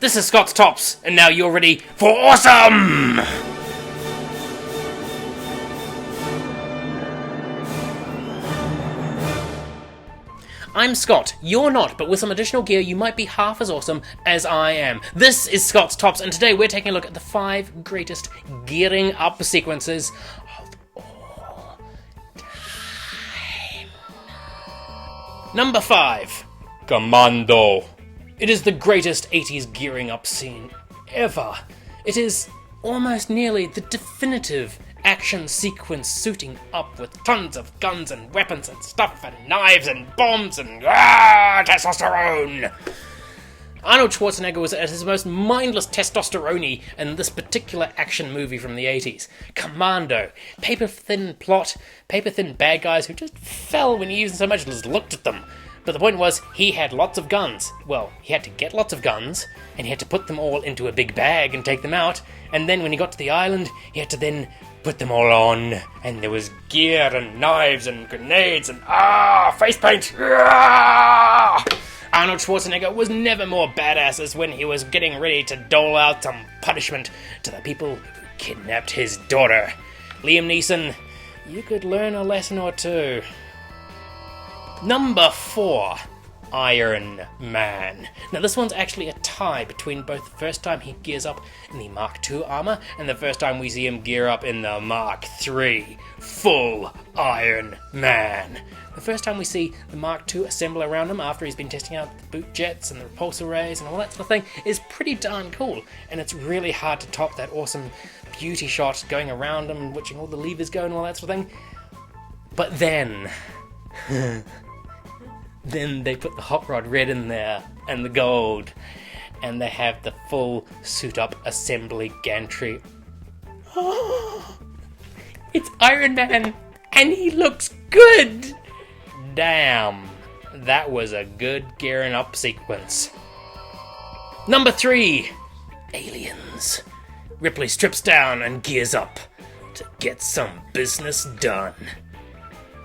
This is Scott's Tops, and now you're ready for awesome! I'm Scott, you're not, but with some additional gear you might be half as awesome as I am. This is Scott's Tops, and today we're taking a look at the 5 greatest gearing up sequences of all time. Number 5. Commando. It is the greatest 80s gearing up scene ever. It is almost nearly the definitive action sequence suiting up with tons of guns and weapons and stuff and knives and bombs and testosterone. Arnold Schwarzenegger was at his most mindless testosterone in this particular action movie from the 80s. Commando. Paper-thin plot, paper-thin bad guys who just fell when you even so much as looked at them. But the point was, he had lots of guns. Well, he had to get lots of guns, and he had to put them all into a big bag and take them out, and then when he got to the island, he had to then put them all on, and there was gear and knives and grenades and face paint! Arnold Schwarzenegger was never more badass as when he was getting ready to dole out some punishment to the people who kidnapped his daughter. Liam Neeson, you could learn a lesson or two. Number 4. Iron Man. Now this one's actually a tie between both the first time he gears up in the Mark II armor and the first time we see him gear up in the Mark III full Iron Man. The first time we see the Mark II assemble around him after he's been testing out the boot jets and the repulsor rays and all that sort of thing is pretty darn cool, and it's really hard to top that awesome beauty shot going around him, watching all the levers go and all that sort of thing. But then then they put the hot rod red in there, and the gold, and they have the full suit-up assembly gantry. It's Iron Man, and he looks good! Damn, that was a good gearing up sequence. Number 3, Aliens. Ripley strips down and gears up to get some business done.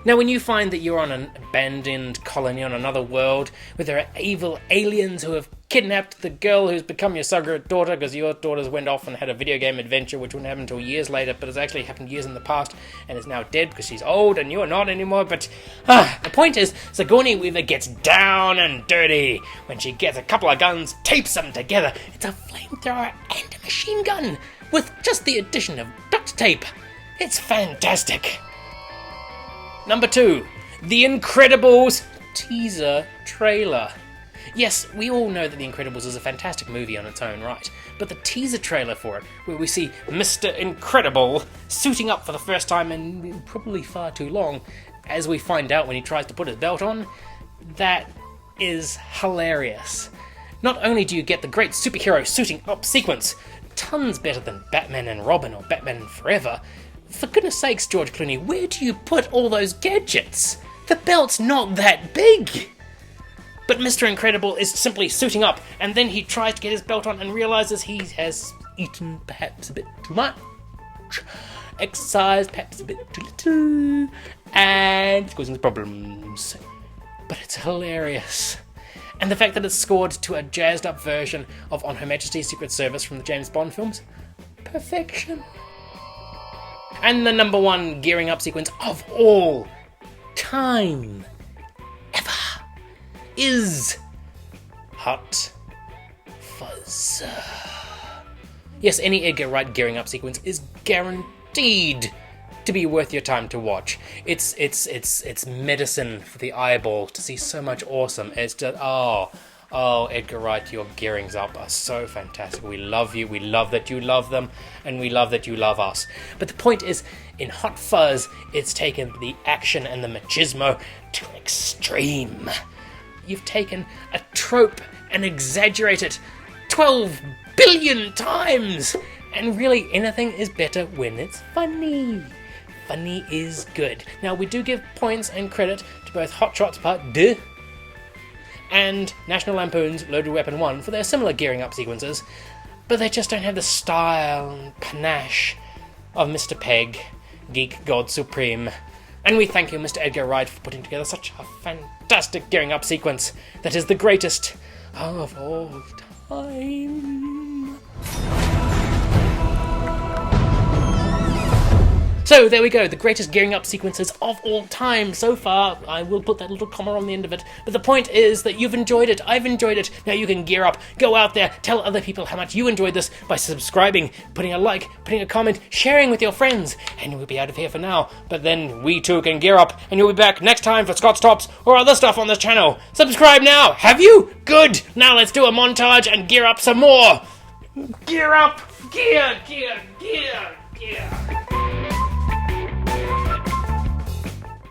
Now, when you find that you're on an abandoned colony on another world where there are evil aliens who have kidnapped the girl who's become your surrogate daughter because your daughters went off and had a video game adventure which wouldn't happen until years later, but has actually happened years in the past and is now dead because she's old and you're not anymore, but the point is, Sigourney Weaver gets down and dirty when she gets a couple of guns, tapes them together. It's a flamethrower and a machine gun with just the addition of duct tape. It's fantastic. Number 2, The Incredibles teaser trailer. Yes, we all know that The Incredibles is a fantastic movie on its own right, but the teaser trailer for it, where we see Mr. Incredible suiting up for the first time in probably far too long, as we find out when he tries to put his belt on, that is hilarious. Not only do you get the great superhero suiting up sequence, tons better than Batman and Robin or Batman Forever. For goodness sakes, George Clooney, where do you put all those gadgets? The belt's not that big! But Mr. Incredible is simply suiting up, and then he tries to get his belt on and realises he has eaten perhaps a bit too much, exercised perhaps a bit too little, and it's causing problems. But it's hilarious. And the fact that it's scored to a jazzed up version of On Her Majesty's Secret Service from the James Bond films, perfection. And the number 1 gearing up sequence of all time ever is Hot Fuzz. Yes, any Edgar Wright gearing up sequence is guaranteed to be worth your time to watch. It's medicine for the eyeball to see so much awesome. It's just Oh, Edgar Wright, your gearings up are so fantastic. We love you, we love that you love them, and we love that you love us. But the point is, in Hot Fuzz, it's taken the action and the machismo to an extreme. You've taken a trope and exaggerated it 12 billion times! And really, anything is better when it's funny. Funny is good. Now, we do give points and credit to both Hot Shots Part 2 and National Lampoon's Loaded Weapon 1 for their similar gearing up sequences, but they just don't have the style and panache of Mr. Pegg, Geek God Supreme. And we thank you, Mr. Edgar Wright, for putting together such a fantastic gearing up sequence that is the greatest of all time. So there we go, the greatest gearing up sequences of all time so far. I will put that little comma on the end of it. But the point is that you've enjoyed it, I've enjoyed it. Now you can gear up, go out there, tell other people how much you enjoyed this by subscribing, putting a like, putting a comment, sharing with your friends. And we'll be out of here for now. But then we too can gear up, and you'll be back next time for Scott's Tops or other stuff on this channel. Subscribe now, have you? Good! Now let's do a montage and gear up some more. Gear up! Gear, gear, gear, gear.